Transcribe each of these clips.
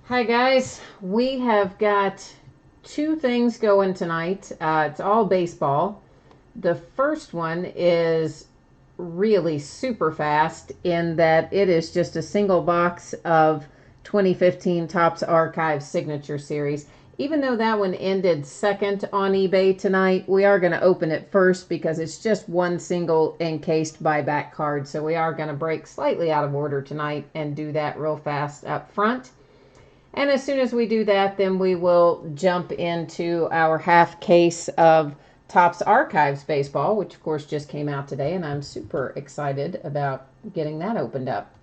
Hi guys, we have got two things going tonight. It's all baseball. The first one is really super fast in that it is just a single box of 2015 Topps Archives Signature Series. Even though that one ended second on eBay tonight, we are going to open it first because it's just one single encased buyback card. So we are going to break slightly out of order tonight and do that real fast up front. And as soon as we do that, then we will jump into our half case of Topps Archives baseball, which of course just came out today, and I'm super excited about getting that opened up.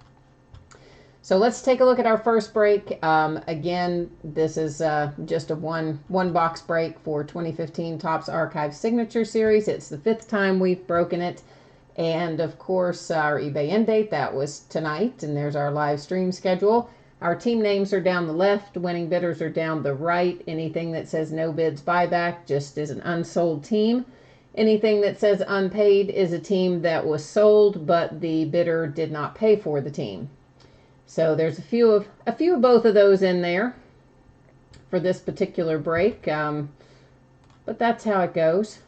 So let's take a look at our first break. Again, this is just a one box break for 2015 Topps Archives Signature Series. It's the 5th time we've broken it. And of course, our eBay end date, that was tonight, and there's our live stream schedule. Our team names are down the left, winning bidders are down the right. Anything that says no bids buyback just is an unsold team. Anything that says unpaid is a team that was sold, but the bidder did not pay for the team. So there's a few of both of those in there for this particular break, but that's how it goes.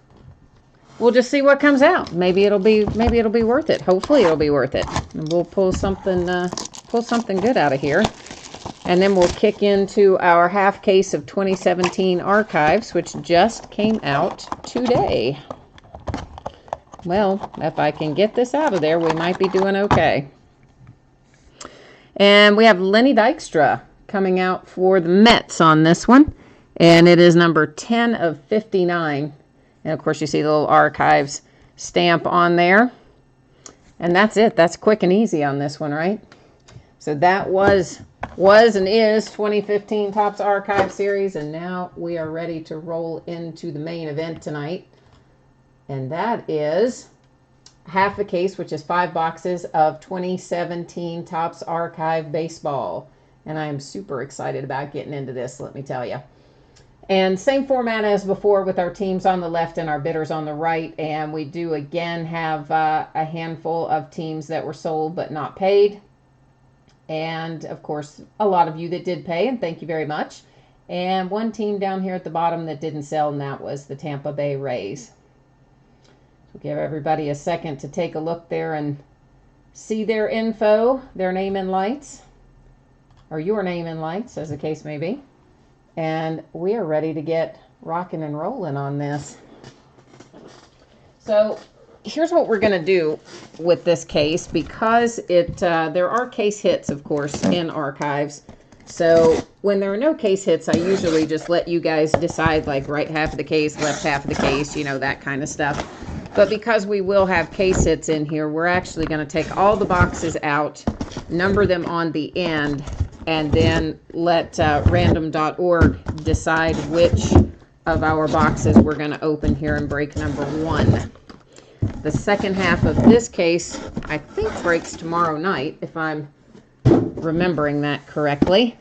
We'll just see what comes out. Maybe it'll be worth it. Hopefully it'll be worth it. And we'll pull something good out of here. And then we'll kick into our half case of 2017 Archives, which just came out today. Well, if I can get this out of there, we might be doing okay. And we have Lenny Dykstra coming out for the Mets on this one. And it is number 10 of 59. And of course, you see the little Archives stamp on there. And that's it. That's quick and easy on this one, right? So that was and is 2015 Topps Archive Series. And now we are ready to roll into the main event tonight. And that is half a case, which is 5 boxes of 2017 Topps Archive Baseball. And I am super excited about getting into this, let me tell you. And same format as before with our teams on the left and our bidders on the right. And we do again have a handful of teams that were sold but not paid. And of course, a lot of you that did pay, and thank you very much. And one team down here at the bottom that didn't sell, and that was the Tampa Bay Rays. So give everybody a second to take a look there and see their info, their name in lights, or your name in lights, as the case may be. And we are ready to get rocking and rolling on this. So here's what we're going to do with this case, because there are case hits, of course, in Archives. So when there are no case hits, I usually just let you guys decide, like right half of the case, left half of the case, you know, that kind of stuff. But because we will have case hits in here, we're actually going to take all the boxes out, number them on the end, and then let random.org decide which of our boxes we're going to open here in break number 1. The second half of this case, I think, breaks tomorrow night, if I'm remembering that correctly.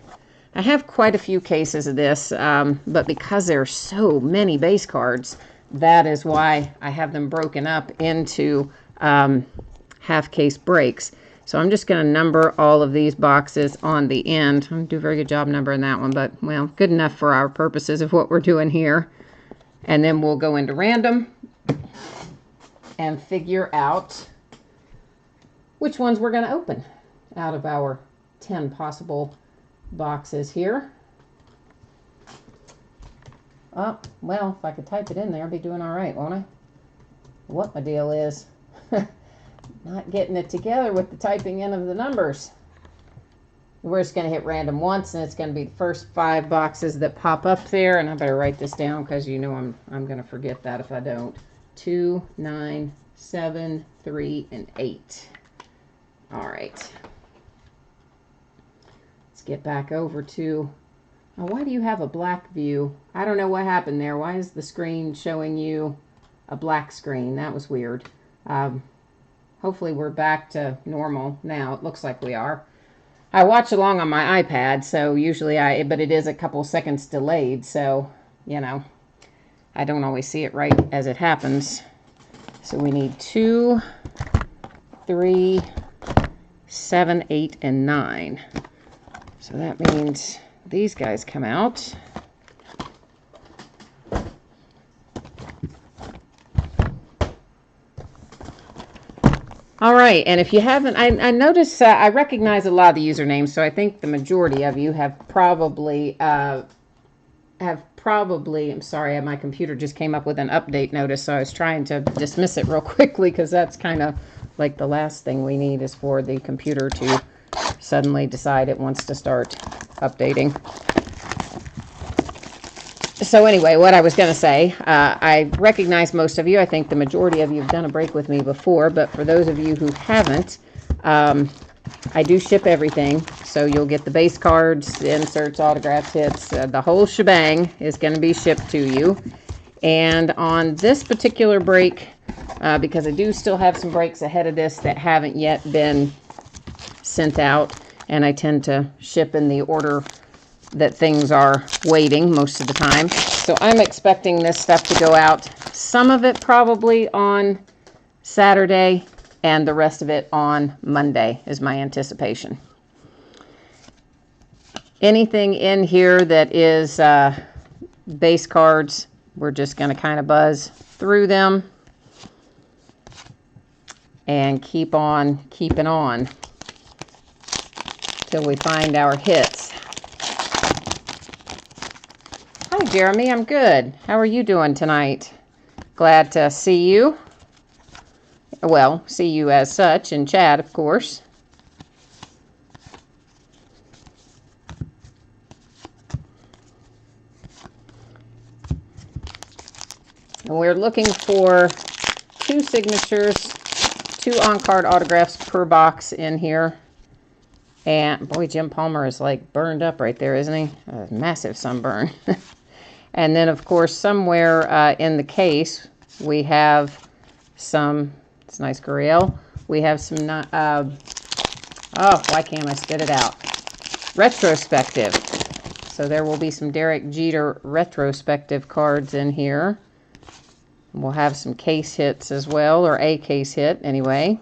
I have quite a few cases of this, but because there are so many base cards, that is why I have them broken up into half case breaks. So I'm just going to number all of these boxes on the end. I don't do a very good job numbering that one, but, well, good enough for our purposes of what we're doing here. And then we'll go into random and figure out which ones we're going to open out of our 10 possible boxes here. Oh, well, if I could type it in there, I'd be doing all right, won't I? What my deal is. Not getting it together with the typing in of the numbers. We're just going to hit random once, and it's going to be the first 5 boxes that pop up there. And I better write this down because you know I'm going to forget that if I don't. 2, 9, 7, 3, and 8. All right. Let's get back over to... Now, why do you have a black view? I don't know what happened there. Why is the screen showing you a black screen? That was weird. Hopefully we're back to normal now. It looks like we are. I watch along on my iPad, so usually but it is a couple seconds delayed, so, you know, I don't always see it right as it happens. So we need 2, 3, 7, 8, and 9. So that means these guys come out. All right, and if you haven't, I notice I recognize a lot of the usernames, so I think the majority of you have probably, I'm sorry, my computer just came up with an update notice, so I was trying to dismiss it real quickly because that's kind of like the last thing we need is for the computer to suddenly decide it wants to start updating. So anyway, what I was going to say, I recognize most of you. I think the majority of you have done a break with me before, but for those of you who haven't, I do ship everything. So you'll get the base cards, the inserts, autographs, hits, the whole shebang is going to be shipped to you. And on this particular break, because I do still have some breaks ahead of this that haven't yet been sent out, and I tend to ship in the order that things are waiting most of the time. So I'm expecting this stuff to go out, some of it probably on Saturday and the rest of it on Monday is my anticipation. Anything in here that is base cards, we're just going to kind of buzz through them and keep on keeping on till we find our hits. Hi, Jeremy. I'm good. How are you doing tonight? Glad to see you. Well, see you as such in chat, of course. And we're looking for 2 signatures, 2 on-card autographs per box in here. And boy, Jim Palmer is like burned up right there, isn't he? A massive sunburn. And then, of course, somewhere in the case, we have some, it's nice Gurriel. We have some, oh, why can't I spit it out? Retrospective. So there will be some Derek Jeter retrospective cards in here. We'll have some case hits as well, or a case hit anyway.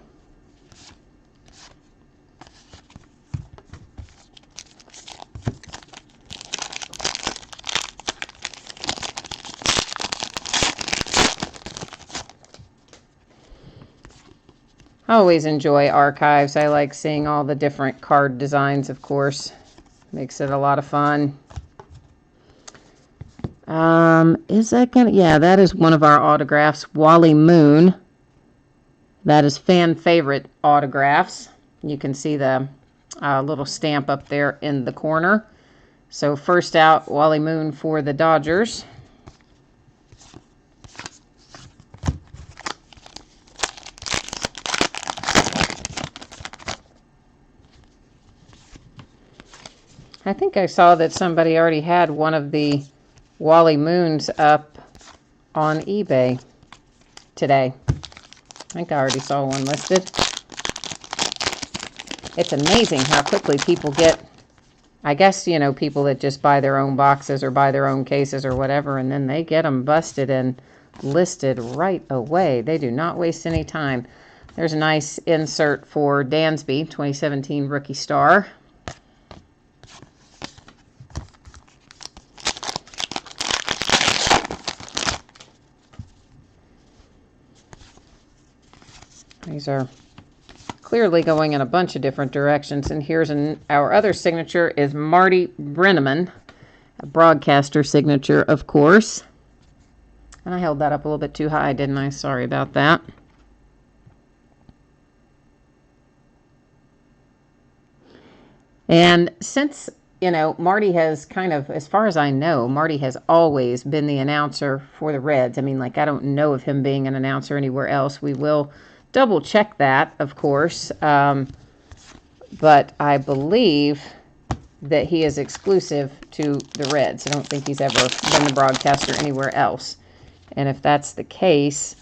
I always enjoy archives. I like seeing all the different card designs, of course. Makes it a lot of fun. Is that gonna, yeah, that is one of our autographs, Wally Moon. That is fan favorite autographs. You can see the little stamp up there in the corner. So first out, Wally Moon for the Dodgers. I think I saw that somebody already had one of the Wally Moons up on eBay today. I think I already saw one listed. It's amazing how quickly people get, I guess, you know, people that just buy their own boxes or buy their own cases or whatever, and then they get them busted and listed right away. They do not waste any time. There's a nice insert for Dansby, 2017 Rookie Star. These are clearly going in a bunch of different directions. And here's our other signature is Marty Brennaman, a broadcaster signature, of course. And I held that up a little bit too high, didn't I? Sorry about that. And since, you know, Marty has kind of, as far as I know, Marty has always been the announcer for the Reds. I mean, like, I don't know of him being an announcer anywhere else. We will double check that, of course, but I believe that he is exclusive to the Reds. I don't think he's ever been the broadcaster anywhere else. And if that's the case,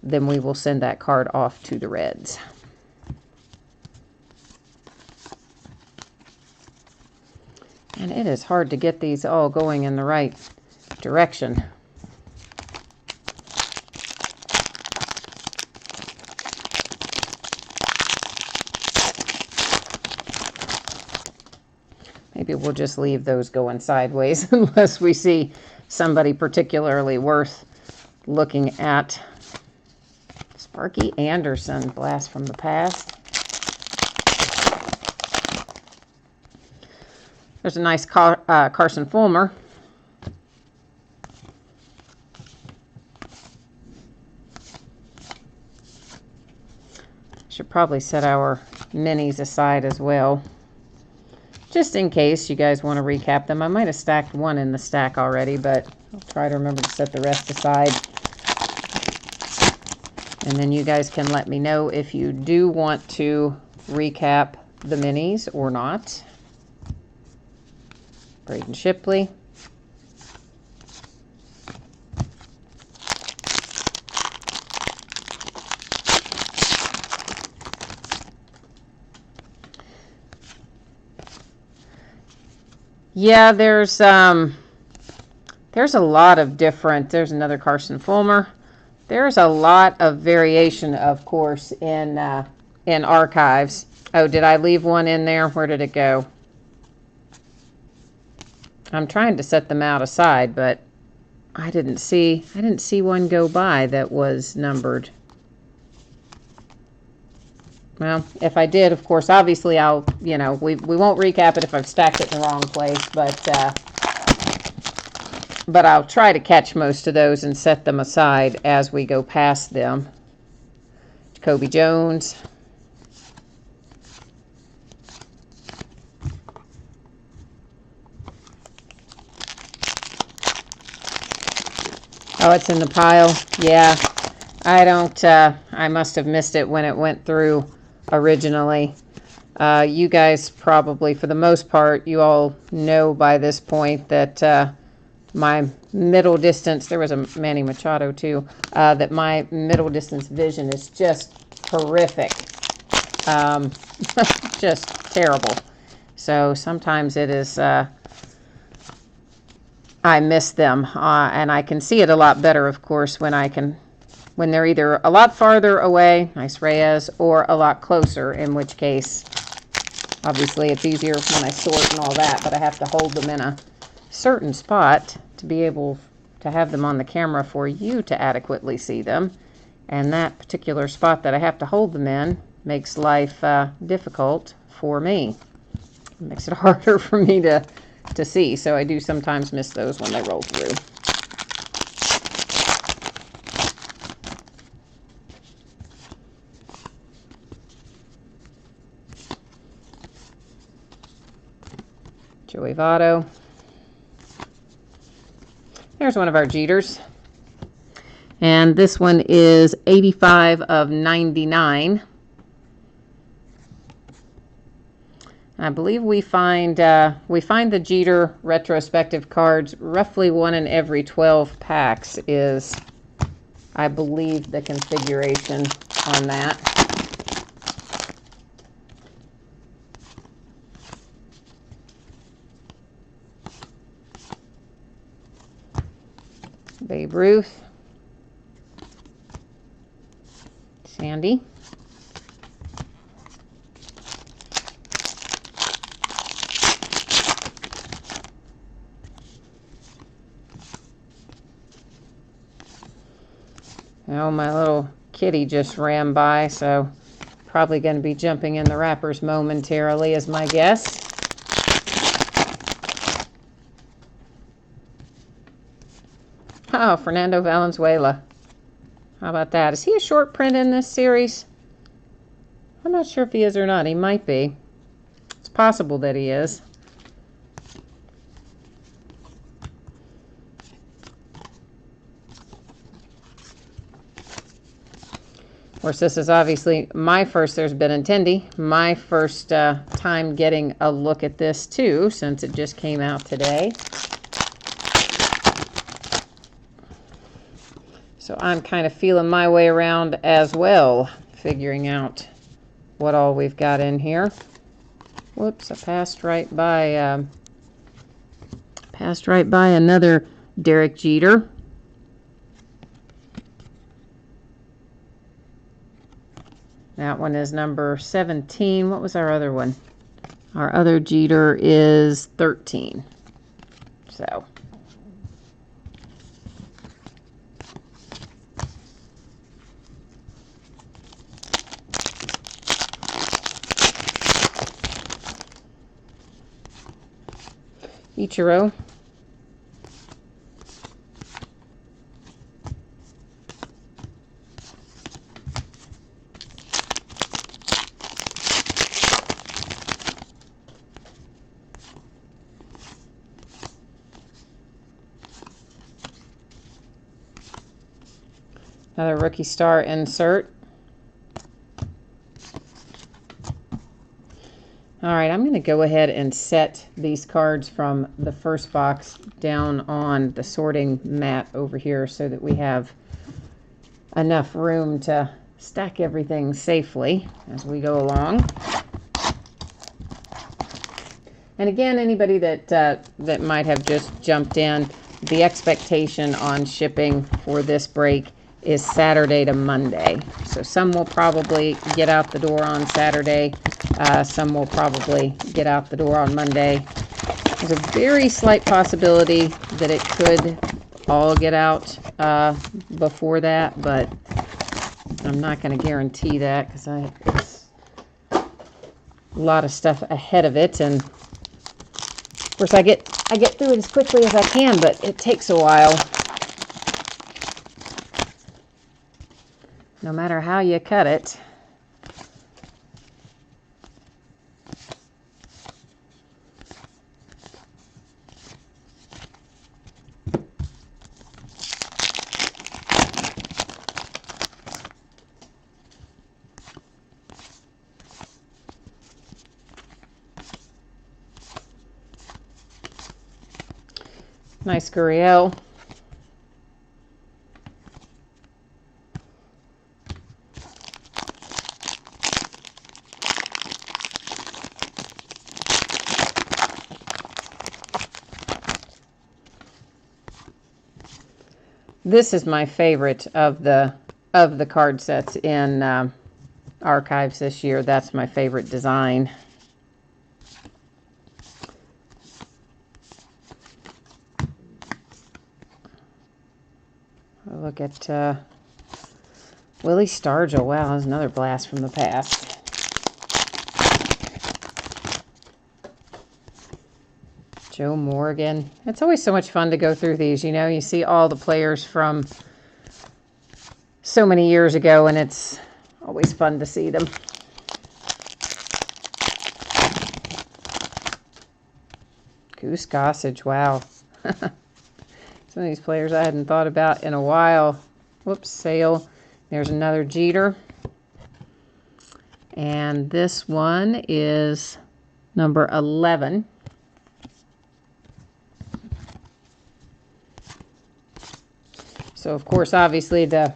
then we will send that card off to the Reds. And it is hard to get these all going in the right direction. Maybe we'll just leave those going sideways unless we see somebody particularly worth looking at. Sparky Anderson, blast from the past. There's a nice Carson Fulmer. Should probably set our minis aside as well, just in case you guys want to recap them. I might have stacked one in the stack already, but I'll try to remember to set the rest aside. And then you guys can let me know if you do want to recap the minis or not. Braden Shipley. Yeah, there's a lot of different. There's another Carson Fulmer. There's a lot of variation, of course, in archives. Oh, did I leave one in there? Where did it go? I'm trying to set them out aside, but I didn't see one go by that was numbered. Well, if I did, of course, obviously I'll, we won't recap it if I've stacked it in the wrong place, but I'll try to catch most of those and set them aside as we go past them. Jacoby Jones. Oh, it's in the pile. Yeah. I must have missed it when it went through originally. You guys probably, for the most part, you all know by this point that my middle distance, there was a Manny Machado too, that my middle distance vision is just horrific. Just terrible. So sometimes it is, I miss them, and I can see it a lot better, of course, when they're either a lot farther away, nice Reyes, or a lot closer, in which case, obviously, it's easier when I sort and all that, but I have to hold them in a certain spot to be able to have them on the camera for you to adequately see them. And that particular spot that I have to hold them in makes life difficult for me. It makes it harder for me to see, so I do sometimes miss those when they roll through. Joey Votto. There's one of our Jeters. And this one is 85 of 99. I believe we find the Jeter retrospective cards roughly 1 in every 12 packs is, I believe, the configuration on that. Babe Ruth. Sandy. Oh, my little kitty just ran by, so probably going to be jumping in the wrappers momentarily is my guess. Oh, Fernando Valenzuela. How about that? Is he a short print in this series? I'm not sure if he is or not. He might be. It's possible that he is. Of course, this is obviously my first, there's Benintendi, my first time getting a look at this too, since it just came out today. So I'm kind of feeling my way around as well, figuring out what all we've got in here. Whoops, I passed right by another Derek Jeter. That one is number 17. What was our other one? Our other Jeter is 13. So. Ichiro. Another rookie star insert. All right, I'm going to go ahead and set these cards from the first box down on the sorting mat over here so that we have enough room to stack everything safely as we go along. And again, anybody that might have just jumped in, the expectation on shipping for this break is Saturday to Monday. So some will probably get out the door on Saturday. Some will probably get out the door on Monday. There's a very slight possibility that it could all get out before that, but I'm not going to guarantee that because it's a lot of stuff ahead of it, and of course I get through it as quickly as I can, but it takes a while. No matter how you cut it. Nice Gurriel. This is my favorite of the card sets in Archives this year. That's my favorite design. Look at Willie Stargell. Wow, that's another blast from the past. Joe Morgan. It's always so much fun to go through these. You know, you see all the players from so many years ago, and it's always fun to see them. Goose Gossage. Wow. Some of these players I hadn't thought about in a while. Whoops, Sale. There's another Jeter. And this one is number 11. So, of course, obviously the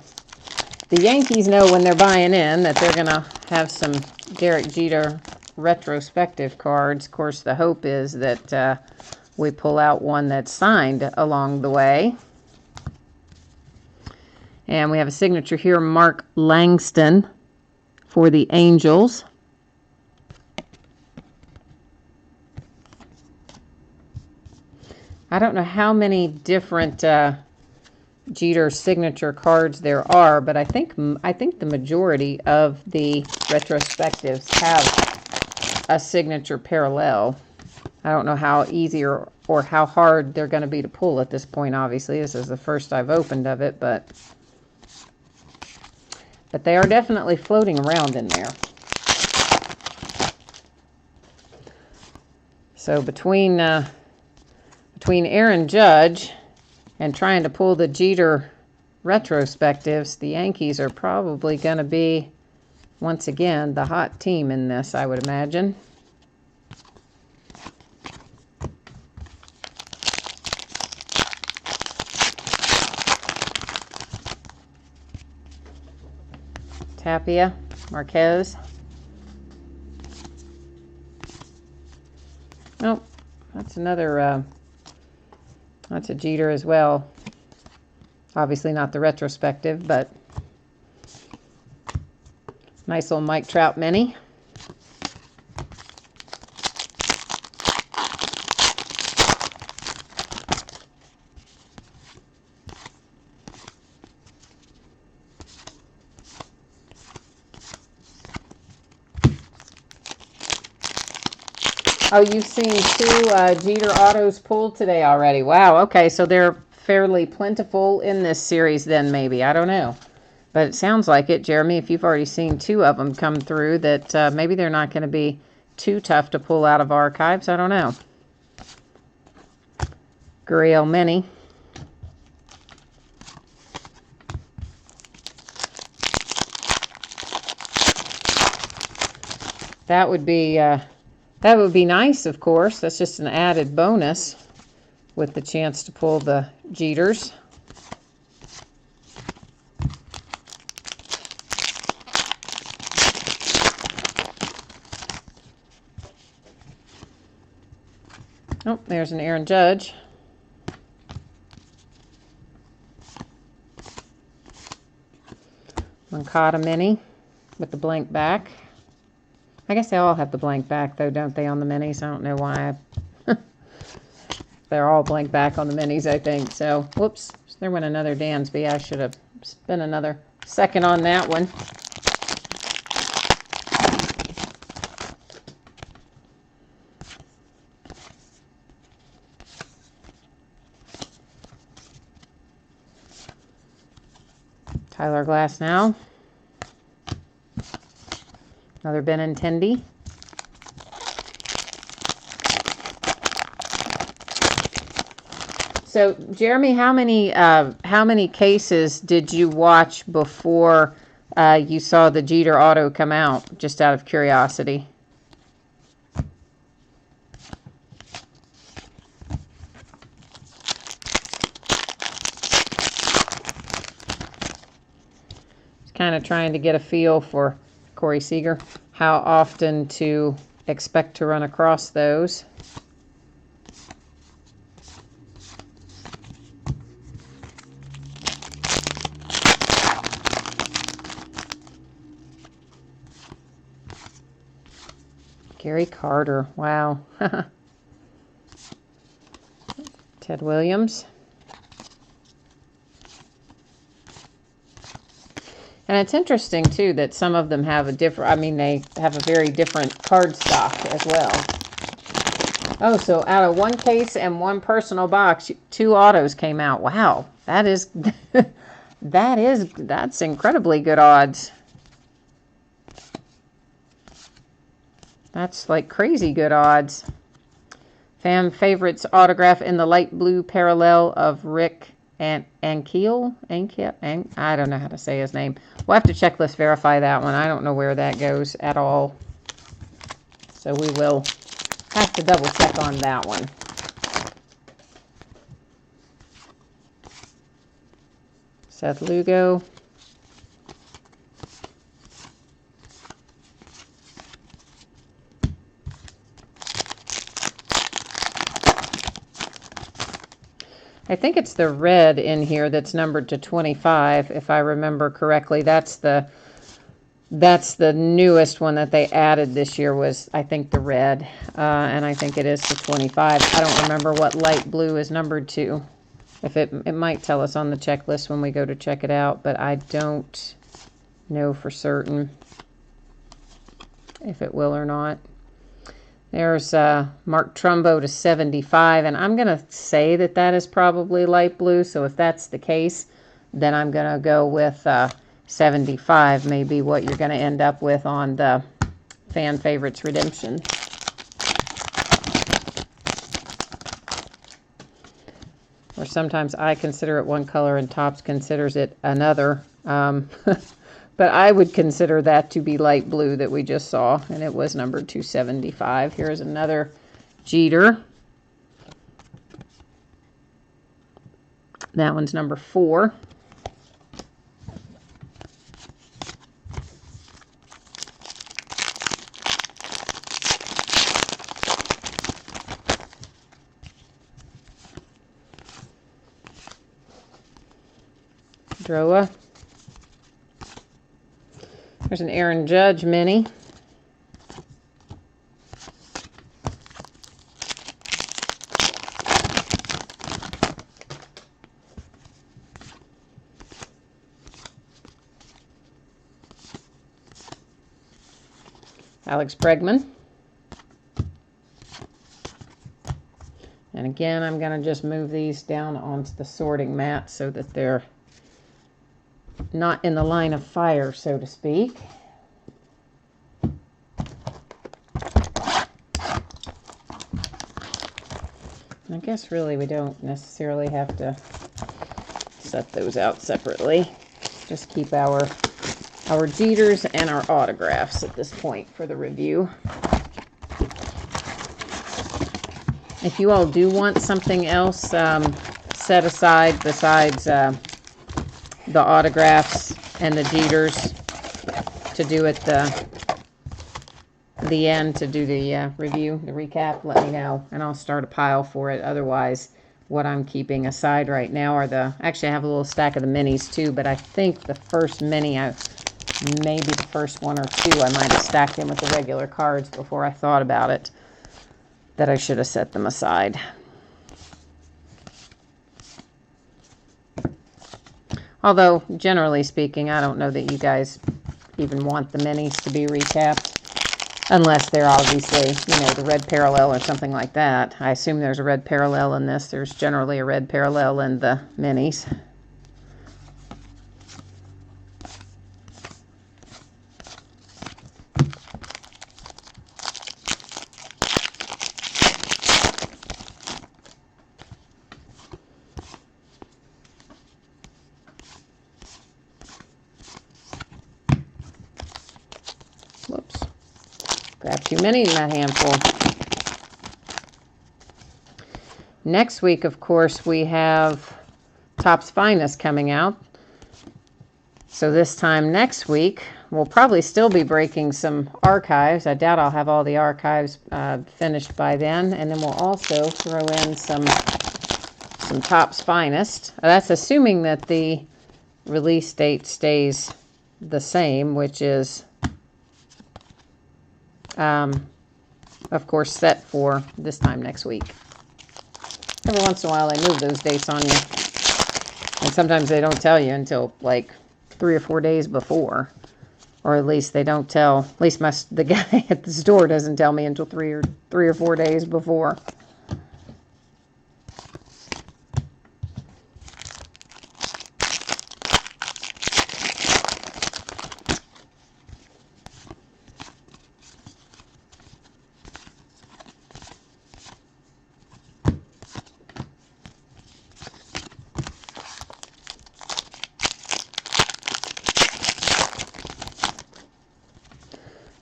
Yankees know when they're buying in that they're going to have some Derek Jeter retrospective cards. Of course, the hope is that we pull out one that's signed along the way. And we have a signature here, Mark Langston for the Angels. I don't know how many different Jeter signature cards there are, but I think the majority of the retrospectives have a signature parallel. I don't know how easy or how hard they're going to be to pull at this point. Obviously, this is the first I've opened of it, but they are definitely floating around in there. So between Aaron Judge and trying to pull the Jeter retrospectives, the Yankees are probably going to be, once again, the hot team in this, I would imagine. Tapia, Marquez. Oh, that's another, that's a Jeter as well. Obviously not the retrospective, but nice little Mike Trout mini. Oh, you've seen two Jeter autos pulled today already. Wow. Okay, so they're fairly plentiful in this series then, maybe. I don't know. But it sounds like it, Jeremy, if you've already seen two of them come through, that maybe they're not going to be too tough to pull out of archives. I don't know. Gurriel Mini. That would be nice, of course. That's just an added bonus with the chance to pull the Jeters. Oh, there's an Aaron Judge. Moncada Mini with the blank back. I guess they all have the blank back, though, don't they, on the minis? I don't know why. They're all blank back on the minis, I think. So, whoops, there went another Dansby. I should have spent another second on that one. Tyler Glasnow. Another Benintendi. So, Jeremy, how many cases did you watch before you saw the Jeter auto come out? Just out of curiosity. Kind of trying to get a feel for Corey Seager, how often to expect to run across those. Gary Carter, wow. Ted Williams. And it's interesting, too, that some of them have a different, they have a very different card stock as well. Oh, so out of one case and one personal box, two autos came out. Wow, that's incredibly good odds. That's like crazy good odds. Fan favorites autograph in the light blue parallel of Rick Ankiel. I don't know how to say his name. We'll have to checklist verify that one. I don't know where that goes at all. So we will have to double check on that one. Seth Lugo. I think it's the red in here that's numbered to 25, if I remember correctly. That's the newest one that they added this year was, I think, the red. And I think it is to 25. I don't remember what light blue is numbered to. If it might tell us on the checklist when we go to check it out, but I don't know for certain if it will or not. There's Mark Trumbo to 75, and I'm going to say that is probably light blue, so if that's the case, then I'm going to go with 75, maybe what you're going to end up with on the Fan Favorites Redemption. Or sometimes I consider it one color and Topps considers it another. But I would consider that to be light blue that we just saw, and it was number 275. Here's another Jeter. That one's number 4. Droa. There's an Aaron Judge mini. Alex Bregman. And again, I'm going to just move these down onto the sorting mat so that they're not in the line of fire, so to speak. And I guess really we don't necessarily have to set those out separately. Just keep our Jeters and our autographs at this point for the review. If you all do want something else set aside besides the autographs and the Jeters to do at the end, to do the review, the recap, let me know, and I'll start a pile for it. Otherwise, what I'm keeping aside right now are actually I have a little stack of the minis too, but I think the first mini, maybe the first one or two, I might have stacked in with the regular cards before I thought about it, that I should have set them aside. Although, generally speaking, I don't know that you guys even want the minis to be recapped. Unless they're obviously, the red parallel or something like that. I assume there's a red parallel in this. There's generally a red parallel in the minis. Whoops. Grab too many in that handful. Next week, of course, we have Topps Finest coming out. So this time next week, we'll probably still be breaking some archives. I doubt I'll have all the archives finished by then. And then we'll also throw in some Topps Finest. That's assuming that the release date stays the same, which is, of course, set for this time next week. Every once in a while, they move those dates on you. And sometimes they don't tell you until, like, 3 or 4 days before. Or at least they don't tell, at least the guy at the store doesn't tell me until 3 or 4 days before.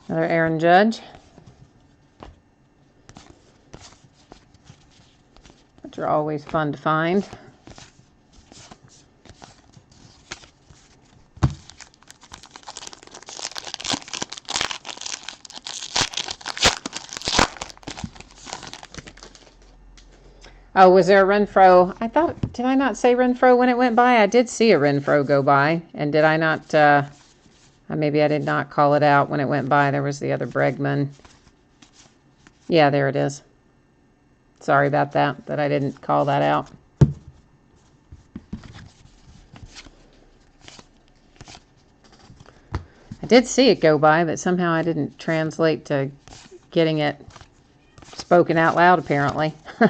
Another Aaron Judge. Which are always fun to find. Oh, was there a Renfroe? I thought, did I not say Renfroe when it went by? I did see a Renfroe go by. And did I not, maybe I did not call it out when it went by. There was the other Bregman. Yeah, there it is. Sorry about that I didn't call that out. I did see it go by, but somehow I didn't translate to getting it spoken out loud, apparently. I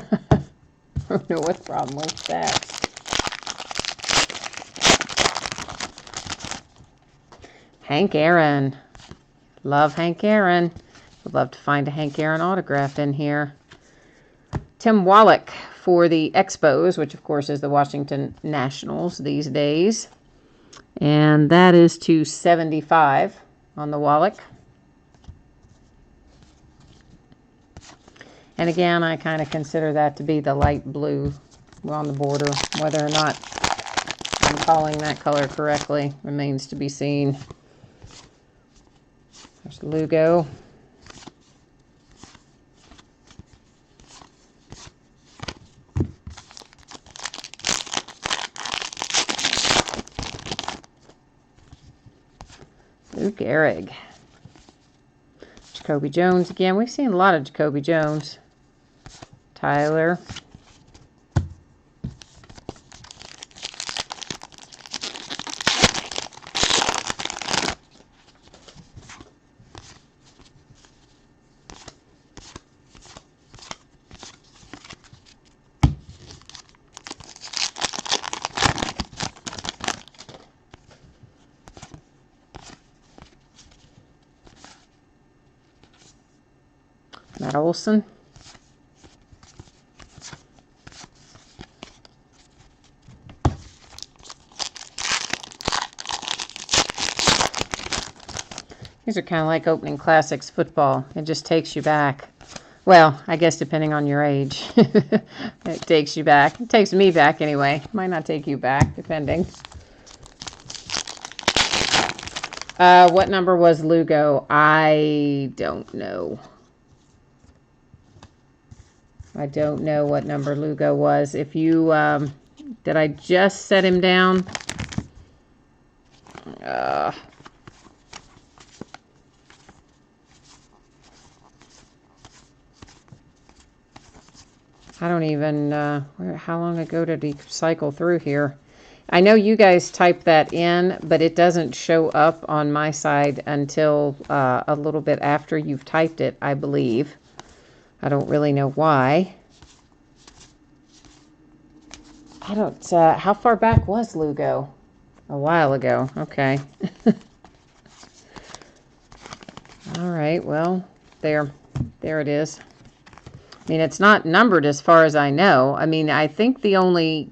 don't know what the problem was with that. Hank Aaron. Love Hank Aaron. Would love to find a Hank Aaron autograph in here. Tim Wallach for the Expos, which of course is the Washington Nationals these days. And that is to 75 on the Wallach. And again, I kind of consider that to be the light blue on the border. Whether or not I'm calling that color correctly remains to be seen. There's Lugo. Lou Gehrig. Jacoby Jones again. We've seen a lot of Jacoby Jones. Tyler. Matt Olson. These are kind of like opening classics football. It just takes you back. Well, I guess depending on your age, it takes you back. It takes me back anyway. Might not take you back, depending. What number was Lugo? I don't know. I don't know what number Lugo was. If you, did I just set him down? I don't even, how long ago did he cycle through here? I know you guys type that in, but it doesn't show up on my side until a little bit after you've typed it, I believe. I don't really know why. I don't, how far back was Lugo? A while ago, okay. All right, well, there it is. I mean, it's not numbered as far as I know. I mean, I think the only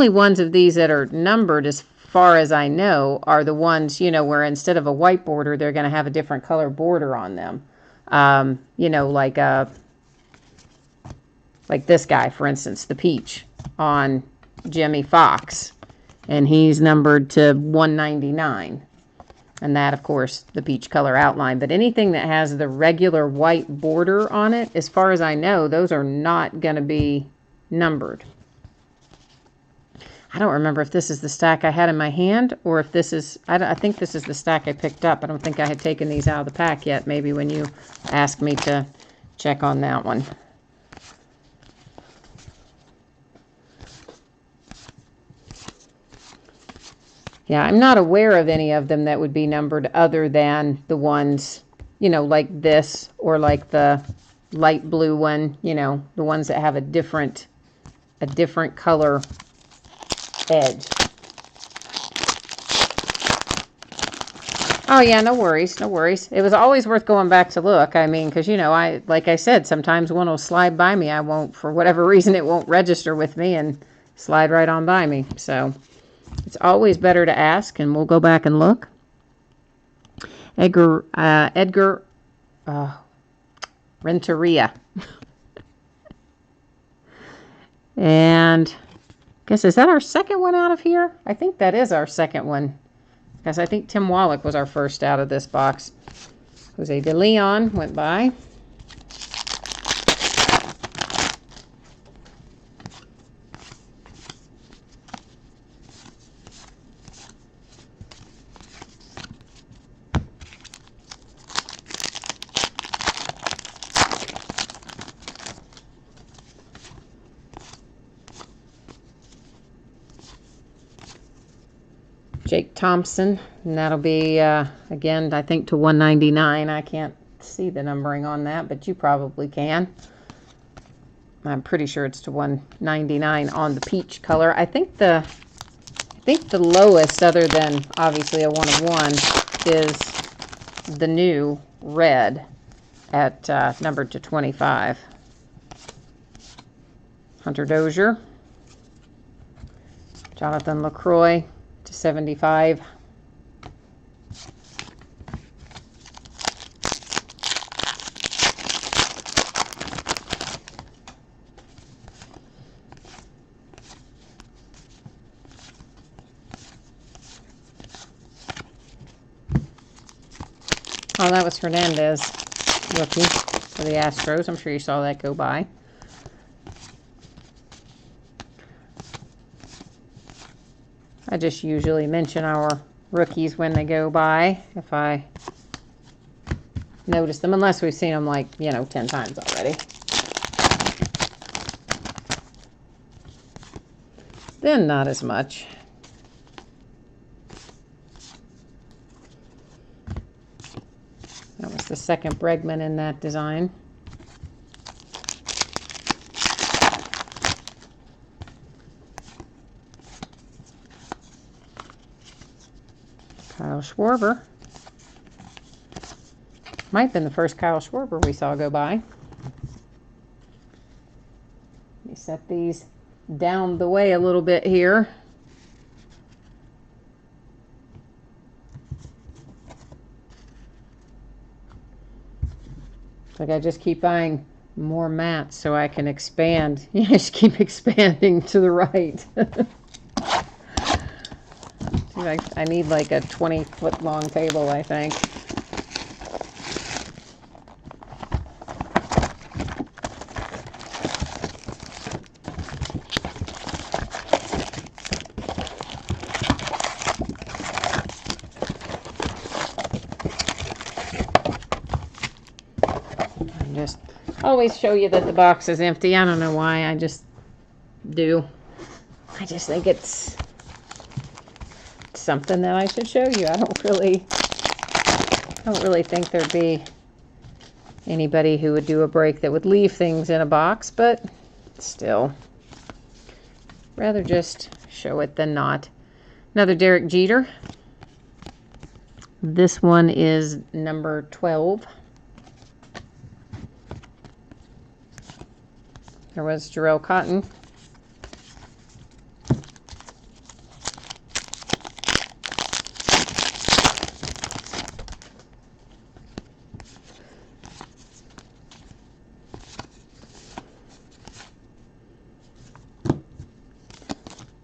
ones of these that are numbered as far as I know are the ones, you know, where instead of a white border, they're going to have a different color border on them. You know, like this guy, for instance, the peach on Jimmy Fox. And he's numbered to 199. And that, of course, the peach color outline. But anything that has the regular white border on it, as far as I know, those are not going to be numbered. I don't remember if this is the stack I had in my hand or if this is, I think this is the stack I picked up. I don't think I had taken these out of the pack yet, maybe when you asked me to check on that one. Yeah, I'm not aware of any of them that would be numbered other than the ones, you know, like this or like the light blue one, you know, the ones that have a different color edge. Oh yeah, no worries, no worries. It was always worth going back to look. I mean, because, you know, like I said, sometimes one will slide by me. I won't, for whatever reason, it won't register with me and slide right on by me. So it's always better to ask, and we'll go back and look. Edgar Renteria. And I guess, is that our second one out of here? I think that is our second one. Because I think Tim Wallach was our first out of this box. Jose De Leon went by. Jake Thompson, and that'll be, again, I think to 199. I can't see the numbering on that, but you probably can. I'm pretty sure it's to 199 on the peach color. I think the lowest, other than obviously a 1 of 1, is the new red at numbered to 25. Hunter Dozier, Jonathan LaCroix to 75. Oh, that was Hernandez, rookie for the Astros. I'm sure you saw that go by. I just usually mention our rookies when they go by, if I notice them, unless we've seen them like, 10 times already. Then not as much. That was the second Bregman in that design. Kyle Schwarber. Might have been the first Kyle Schwarber we saw go by. Let me set these down the way a little bit here. Like I just keep buying more mats so I can expand. Yeah, I just keep expanding to the right. I need like a 20-foot long table, I think. Just always show you that the box is empty. I don't know why. I just do. I just think it's something that I should show you. I don't really think there'd be anybody who would do a break that would leave things in a box, but still, rather just show it than not. Another Derek Jeter. This one is number 12. There was Jarrell Cotton.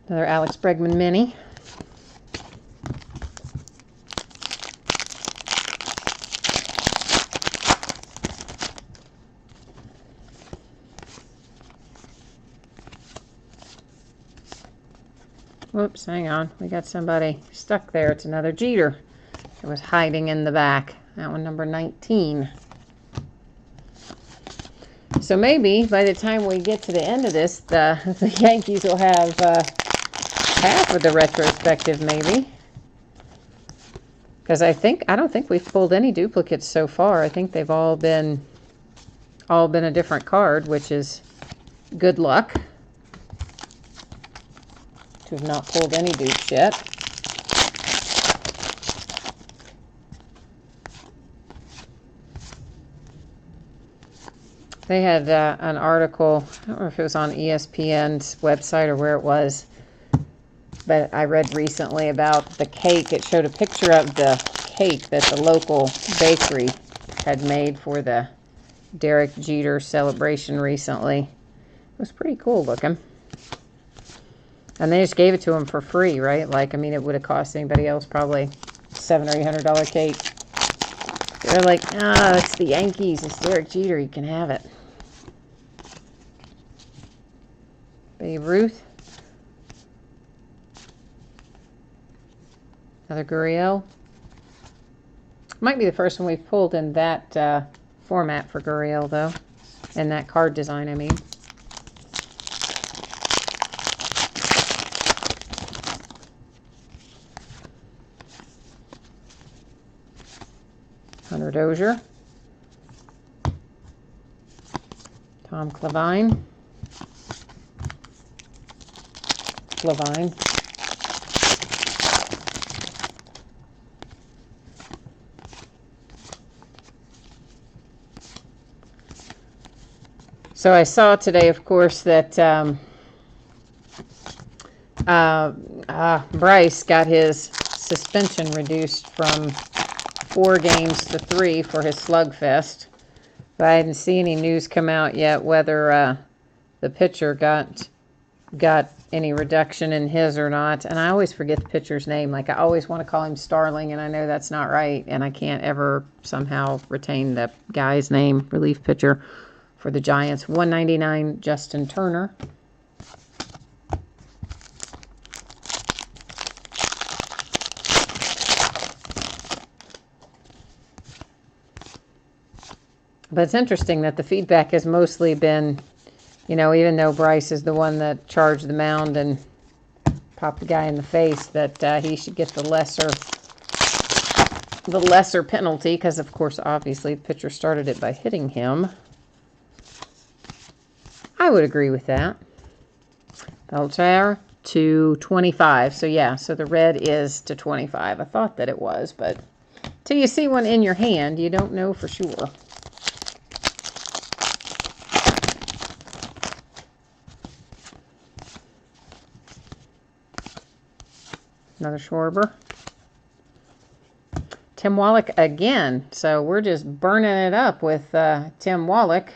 Another Alex Bregman mini. Whoops, hang on. We got somebody stuck there. It's another Jeter. It was hiding in the back. That one, number 19. So maybe by the time we get to the end of this, the Yankees will have half of the retrospective, maybe. Because I don't think we've pulled any duplicates so far. I think they've all been a different card, which is good luck to have not pulled any dupes yet. They had an article, I don't know if it was on ESPN's website or where it was, but I read recently about the cake. It showed a picture of the cake that the local bakery had made for the Derek Jeter celebration recently. It was pretty cool looking. And they just gave it to him for free, right? Like, I mean, it would have cost anybody else probably $700 or $800 cake. They're like, it's the Yankees. It's Derek Jeter. You can have it. Babe Ruth. Another Gurriel. Might be the first one we've pulled in that format for Gurriel, though. And that card design, I mean. Hunter Dozier. Tom Clavine. So I saw today, of course, that Bryce got his suspension reduced from 4 games to 3 for his slugfest. But I didn't see any news come out yet whether the pitcher got any reduction in his or not. And I always forget the pitcher's name. Like, I always want to call him Starling, and I know that's not right. And I can't ever somehow retain the guy's name, relief pitcher for the Giants. 199, Justin Turner. But it's interesting that the feedback has mostly been, you know, even though Bryce is the one that charged the mound and popped the guy in the face, that he should get the lesser penalty, because of course, obviously, the pitcher started it by hitting him. I would agree with that. Beltre to 25. So yeah, so the red is to 25. I thought that it was, but Till you see one in your hand, you don't know for sure. Another Schwarber. Tim Wallach again. So we're just burning it up with Tim Wallach.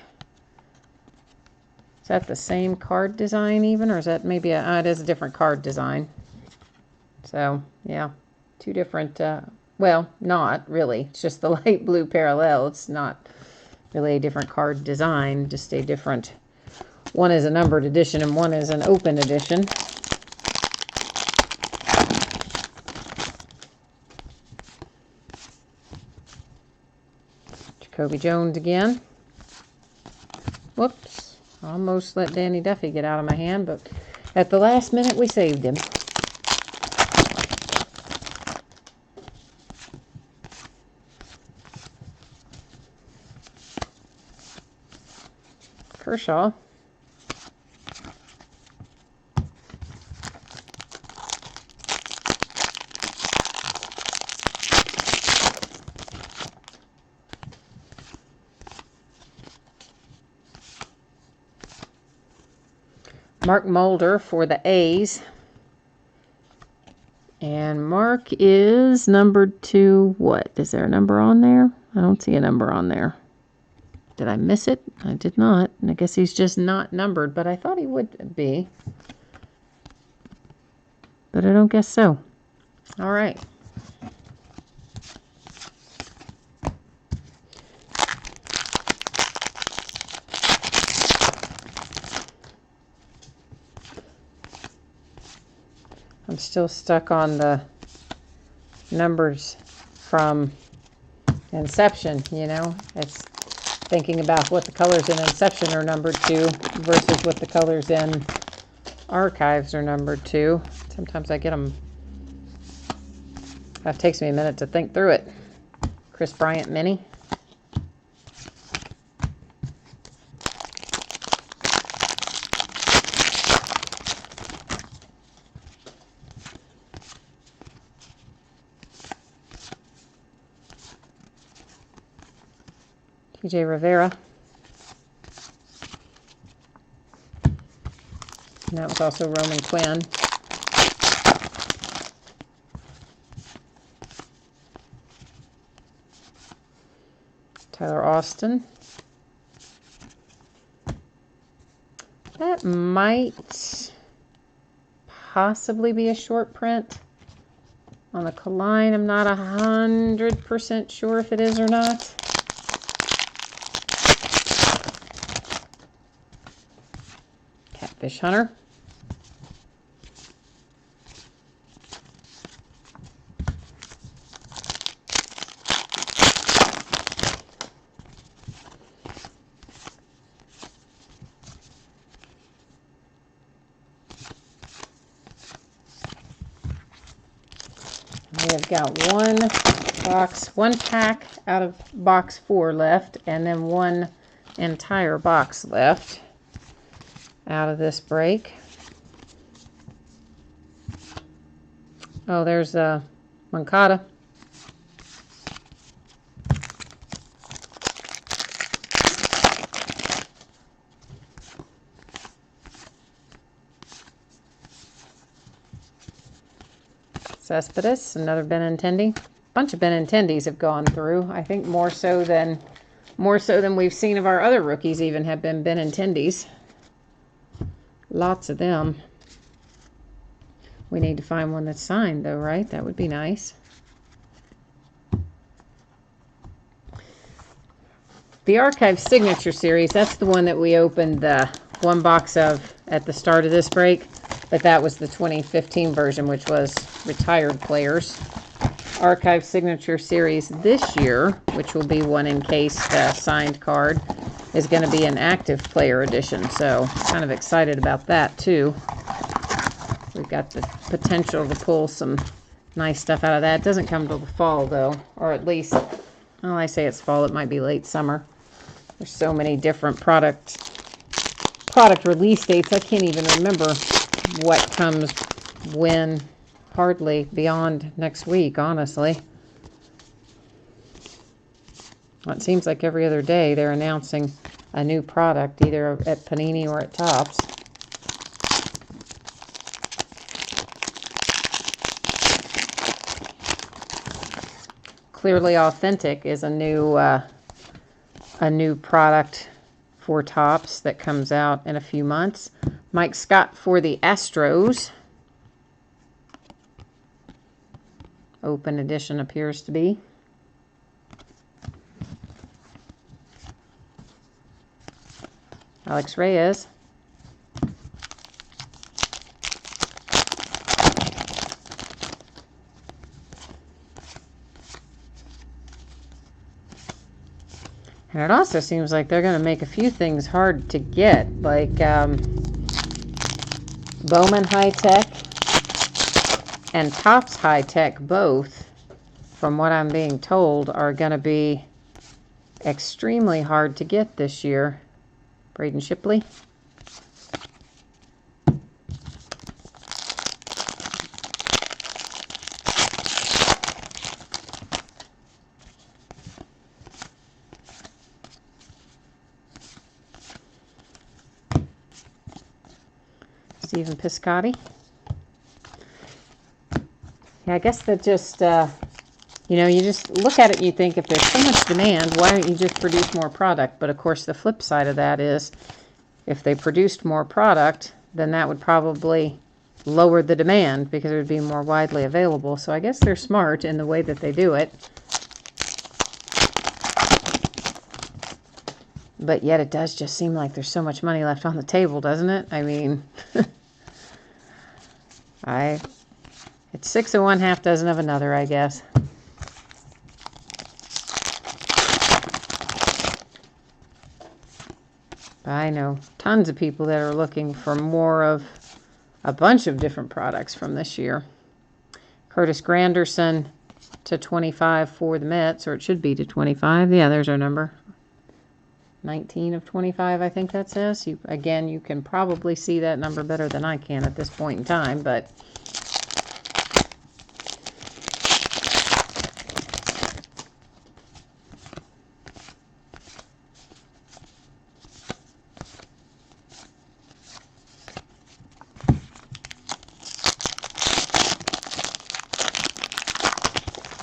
Is that the same card design even? Or is that maybe it is a different card design. So, yeah. Two different, well, not really. It's just the light blue parallel. It's not really a different card design. Just a different, one is a numbered edition and one is an open edition. Jacoby Jones again. Whoops. Almost let Danny Duffy get out of my hand, but at the last minute we saved him. Kershaw. Mark Mulder for the A's. And Mark is numbered to what? Is there a number on there? I don't see a number on there. Did I miss it? I did not. And I guess he's just not numbered, but I thought he would be. But I don't guess so. All right. I'm still stuck on the numbers from Inception, you know. It's thinking about what the colors in Inception are numbered to versus what the colors in Archives are numbered to. Sometimes I get them. That takes me a minute to think through it. Chris Bryant Mini. TJ Rivera. And that was also Roman Quinn. Tyler Austin. That might possibly be a short print. On the Colline, I'm not 100% sure if it is or not. Catfish Hunter. We have got one pack out of box 4 left, and then one entire box left out of this break. Oh, there's Moncada. Cespedes, another Benintendi. A bunch of Benintendis have gone through. I think more so than we've seen of our other rookies even have been Benintendis. Lots of them. We need to find one that's signed though, right? That would be nice. The Archive Signature Series, that's the one that we opened the one box of at the start of this break. But that was the 2015 version, which was retired players. Archive Signature Series this year, which will be one encased signed card, is going to be an active player edition. So kind of excited about that too. We've got the potential to pull some nice stuff out of that. It doesn't come till the fall though, or at least, well, I say it's fall, it might be late summer. There's so many different product release dates. I can't even remember what comes when, hardly beyond next week, honestly. Well, it seems like every other day they're announcing a new product, either at Panini or at Topps. Clearly Authentic is a new product for Topps that comes out in a few months. Mike Scott for the Astros. Open edition appears to be. Alex Reyes. And it also seems like they're going to make a few things hard to get, like Bowman High Tech and Topps High Tech both, from what I'm being told, are going to be extremely hard to get this year. Braden Shipley. Stephen Piscotty. Yeah, I guess that just, you just look at it and you think, if there's so much demand, why don't you just produce more product? But of course, the flip side of that is, if they produced more product, then that would probably lower the demand because it would be more widely available. So I guess they're smart in the way that they do it. But yet it does just seem like there's so much money left on the table, doesn't it? I mean, it's 6 of one, half dozen of another, I guess. I know tons of people that are looking for more of a bunch of different products from this year. Curtis Granderson to 25 for the Mets, or it should be to 25. Yeah, there's our number. 19 of 25, I think that says. Again, you can probably see that number better than I can at this point in time, but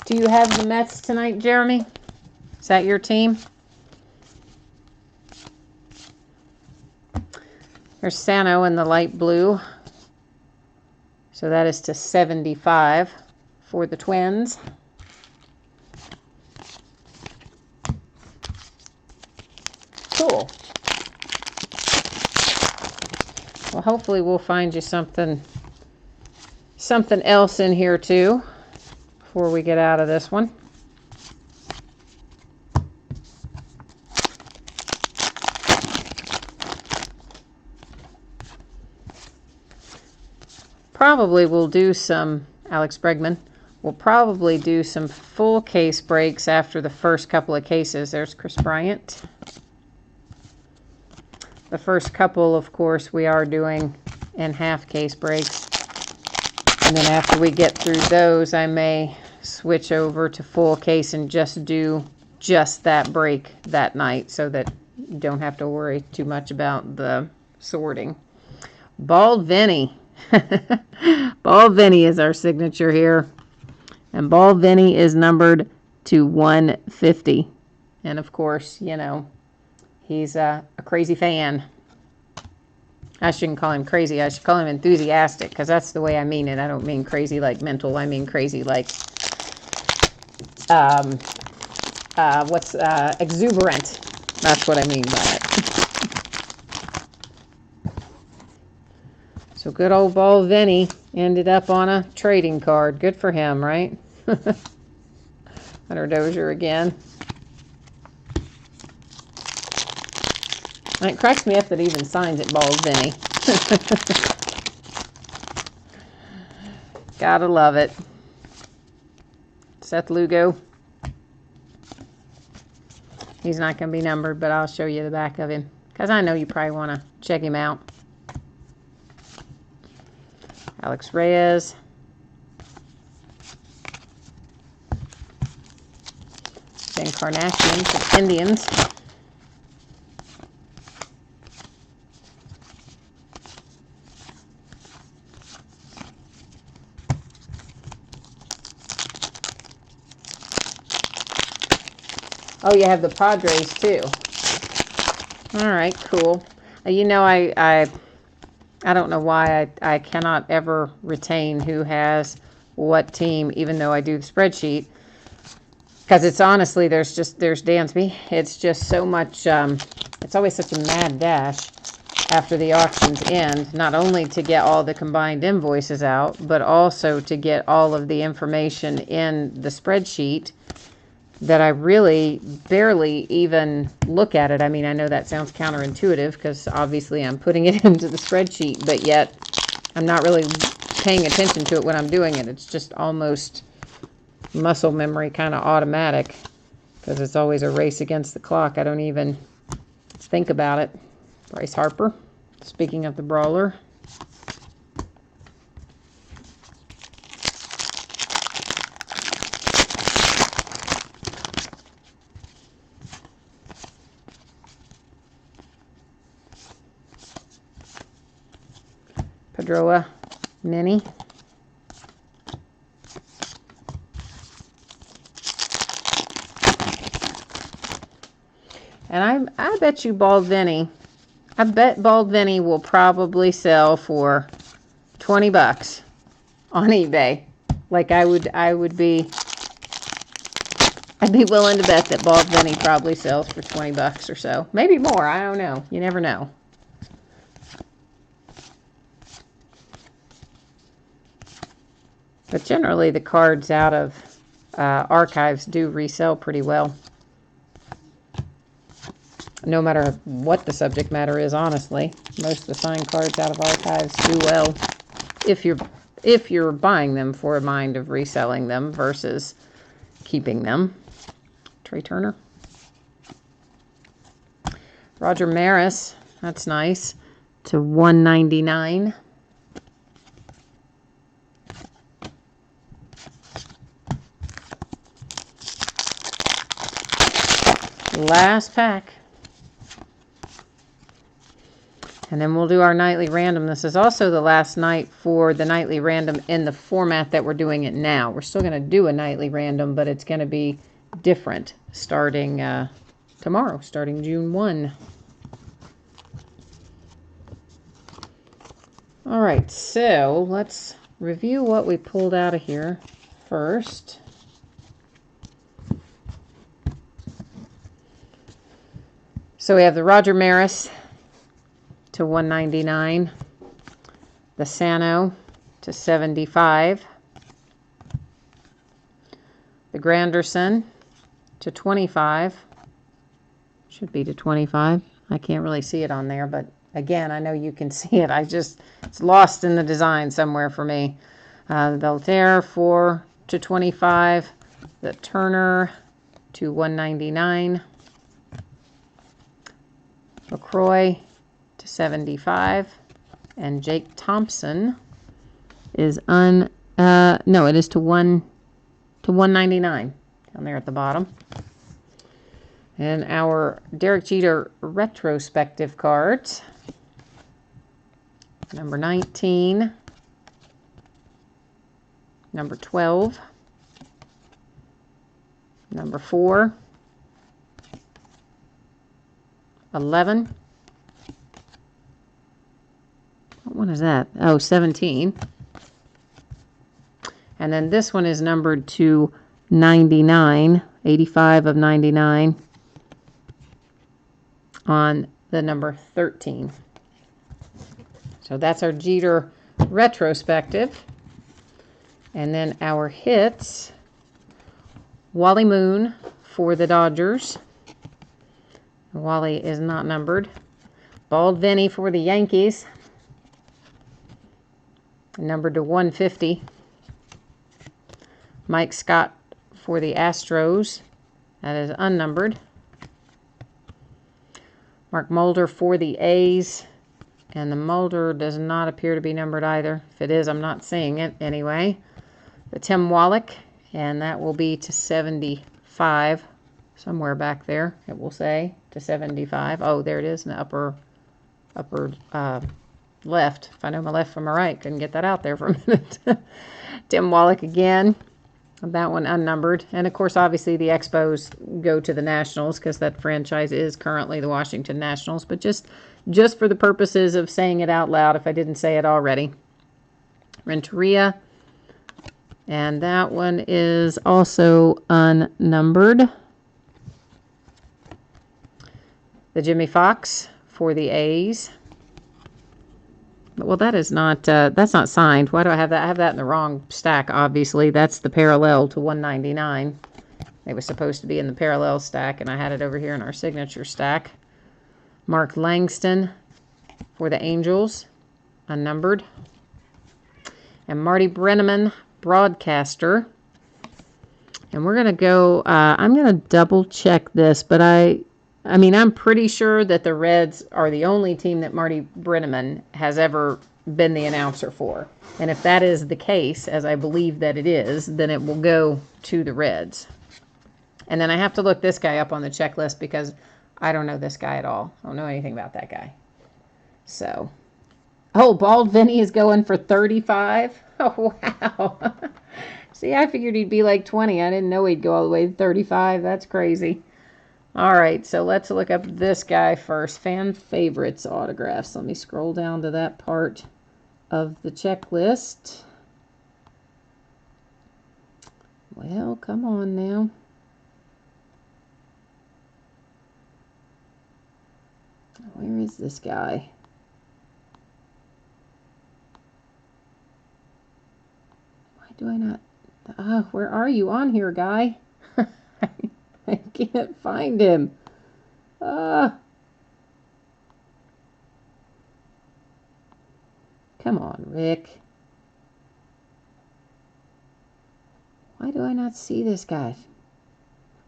do you have the Mets tonight, Jeremy? Is that your team? There's Sano in the light blue. So that is to 75 for the Twins. Cool. Well, hopefully we'll find you something else in here too before we get out of this one. Probably we'll do some, Alex Bregman, we'll probably do some full case breaks after the first couple of cases. There's Chris Bryant. The first couple, of course, we are doing in half case breaks. And then after we get through those, I may switch over to full case and just do just that break that night so that you don't have to worry too much about the sorting. Bald Vinny. Bald Vinny is our signature here. And Bald Vinny is numbered to 150. And of course, he's a crazy fan. I shouldn't call him crazy. I should call him enthusiastic, because that's the way I mean it. I don't mean crazy like mental. I mean crazy like exuberant. That's what I mean by it. So good old Bald Vinny ended up on a trading card. Good for him, right? Hunter Dozier again. And it cracks me up that he even signs it Bald Vinny. Gotta love it. Seth Lugo. He's not going to be numbered, but I'll show you the back of him, because I know you probably want to check him out. Alex Reyes. Ben Carnassian to the Indians. Oh, you have the Padres too. All right, cool. You know, I don't know why I cannot ever retain who has what team, even though I do the spreadsheet. Because it's honestly, there's Dansby. It's just so much, it's always such a mad dash after the auctions end, not only to get all the combined invoices out, but also to get all of the information in the spreadsheet that I really barely even look at it. I mean, I know that sounds counterintuitive because obviously I'm putting it into the spreadsheet, but yet I'm not really paying attention to it when I'm doing it. It's just almost muscle memory, kind of automatic, because it's always a race against the clock. I don't even think about it. Bryce Harper, speaking of the brawler. Pedroia Mini. And I bet you Bald Vinny, I bet Bald Vinny will probably sell for $20 on eBay. Like I'd be willing to bet that Bald Vinny probably sells for $20 or so. Maybe more, I don't know. You never know. But generally, the cards out of archives do resell pretty well. No matter what the subject matter is, honestly. Most of the signed cards out of archives do well if you're buying them for a mind of reselling them versus keeping them. Trey Turner. Roger Maris, that's nice, to $199. Last pack. And then we'll do our nightly random. This is also the last night for the nightly random in the format that we're doing it now. We're still going to do a nightly random, but it's going to be different starting tomorrow, starting June 1. All right, so let's review what we pulled out of here first. So we have the Roger Maris to $199, the Sano to $75, the Granderson to $25, should be to $25. I can't really see it on there, but again, I know you can see it. It's lost in the design somewhere for me. The Belterre to $25, the Turner to $199. LaCroix to $75, and Jake Thompson is no, it is to $199 down there at the bottom. And our Derek Jeter retrospective cards, number 19, number 12, number 4, 11. What one is that? Oh, 17. And then this one is numbered to 99, 85 of 99 on the number 13. So that's our Jeter retrospective. And then our hits, Wally Moon for the Dodgers. Wally is not numbered. Bald Vinny for the Yankees, numbered to 150. Mike Scott for the Astros, that is unnumbered. Mark Mulder for the A's, and the Mulder does not appear to be numbered either. If it is, I'm not seeing it anyway. The Tim Wallach, and that will be to 75 somewhere back there, it will say to 75. Oh, there it is in the upper left. If I know my left from my right, couldn't get that out there for a minute. Tim Wallach again. That one unnumbered. And of course, obviously the Expos go to the Nationals because that franchise is currently the Washington Nationals. But just for the purposes of saying it out loud, if I didn't say it already. Renteria. And that one is also unnumbered. The Jimmy Fox for the A's. Well, that is not, that's not signed. Why do I have that? I have that in the wrong stack, obviously. That's the parallel to 199. It was supposed to be in the parallel stack, and I had it over here in our signature stack. Mark Langston for the Angels, unnumbered. And Marty Brennaman, broadcaster. And we're going to go, I'm going to double check this, but I mean, I'm pretty sure that the Reds are the only team that Marty Brennaman has ever been the announcer for. And if that is the case, as I believe that it is, then it will go to the Reds. And then I have to look this guy up on the checklist because I don't know this guy at all. I don't know anything about that guy. So, oh, Bald Vinny is going for 35. Oh, wow. See, I figured he'd be like 20. I didn't know he'd go all the way to 35. That's crazy. All right, so let's look up this guy first. Fan favorites autographs. Let me scroll down to that part of the checklist. Well, come on now. Where is this guy? Why do I not? Where are you on here, guy? I can't find him. Come on, Rick. Why do I not see this guy?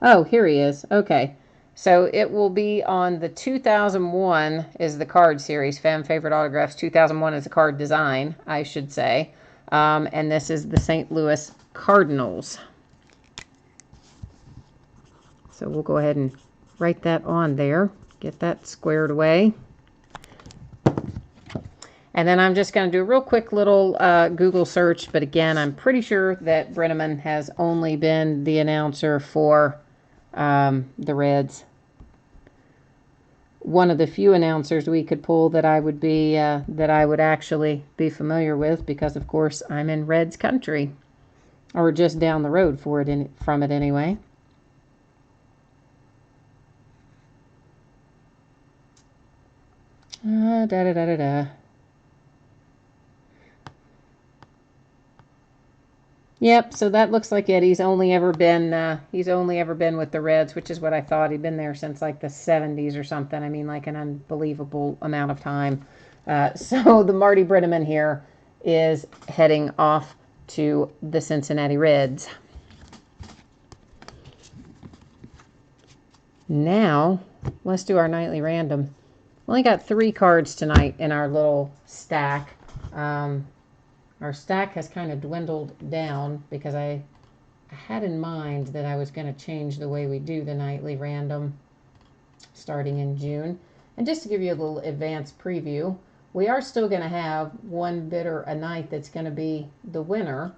Oh, here he is. Okay. So it will be on the 2001 is the card series. Fan Favorite Autographs 2001 is the card design, I should say. And this is the St. Louis Cardinals. So we'll go ahead and write that on there. Get that squared away. And then I'm just going to do a real quick little Google search. But again, I'm pretty sure that Brennaman has only been the announcer for the Reds. One of the few announcers we could pull that I would be that I would actually be familiar with, because of course I'm in Reds country, or just down the road from it anyway. Yep, so that looks like it. He's only ever been with the Reds, which is what I thought. He'd been there since like the 70s or something. I mean, like an unbelievable amount of time. So the Marty Brennaman here is heading off to the Cincinnati Reds. Now, let's do our nightly random. We only got 3 cards tonight in our little stack. Our stack has kind of dwindled down because I had in mind that I was going to change the way we do the nightly random starting in June. And just to give you a little advanced preview, we are still going to have one bidder a night that's going to be the winner.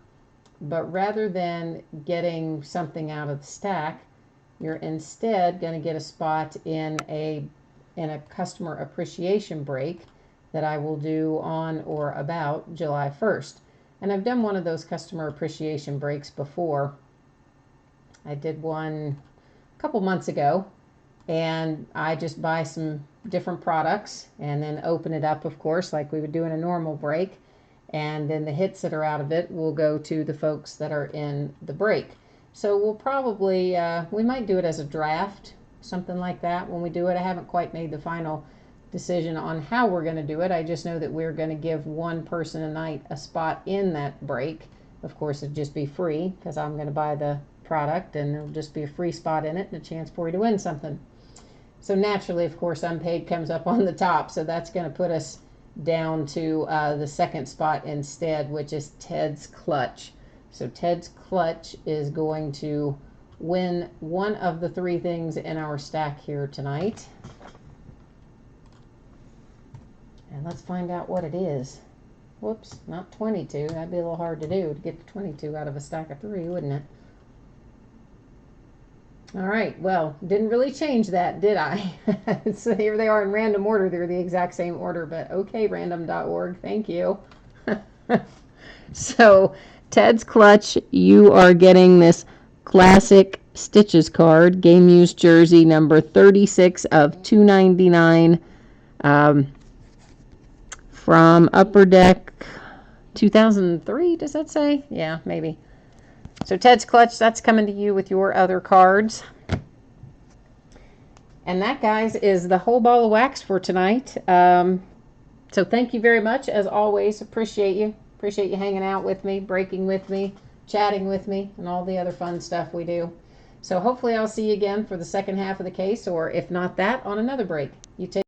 But rather than getting something out of the stack, you're instead going to get a spot in a customer appreciation break that I will do on or about July 1st. And I've done one of those customer appreciation breaks before. I did one a couple months ago, and I just buy some different products and then open it up, of course, like we would do in a normal break. And then the hits that are out of it will go to the folks that are in the break. So we'll probably, we might do it as a draft, something like that when we do it. I haven't quite made the final decision on how we're going to do it. I just know that we're going to give one person a night a spot in that break. Of course, it'd just be free because I'm going to buy the product, and it'll just be a free spot in it and a chance for you to win something. So naturally, of course, unpaid comes up on the top. So that's going to put us down to the second spot instead, which is Ted's Clutch. So Ted's Clutch is going to win one of the three things in our stack here tonight. And let's find out what it is. Whoops, not 22. That'd be a little hard to do to get 22 out of a stack of 3, wouldn't it? All right, well, didn't really change that, did I? So here they are in random order. They're the exact same order, but okay, random.org, thank you. So, Ted's Clutch, you are getting this classic Stitches card, game used jersey number 36 of 299 from Upper Deck 2003, does that say? Yeah, maybe. So Ted's Clutch, that's coming to you with your other cards. And that, guys, is the whole ball of wax for tonight. So thank you very much. As always, appreciate you. Appreciate you hanging out with me, breaking with me, chatting with me, and all the other fun stuff we do. So hopefully I'll see you again for the second half of the case, or if not that, on another break. You take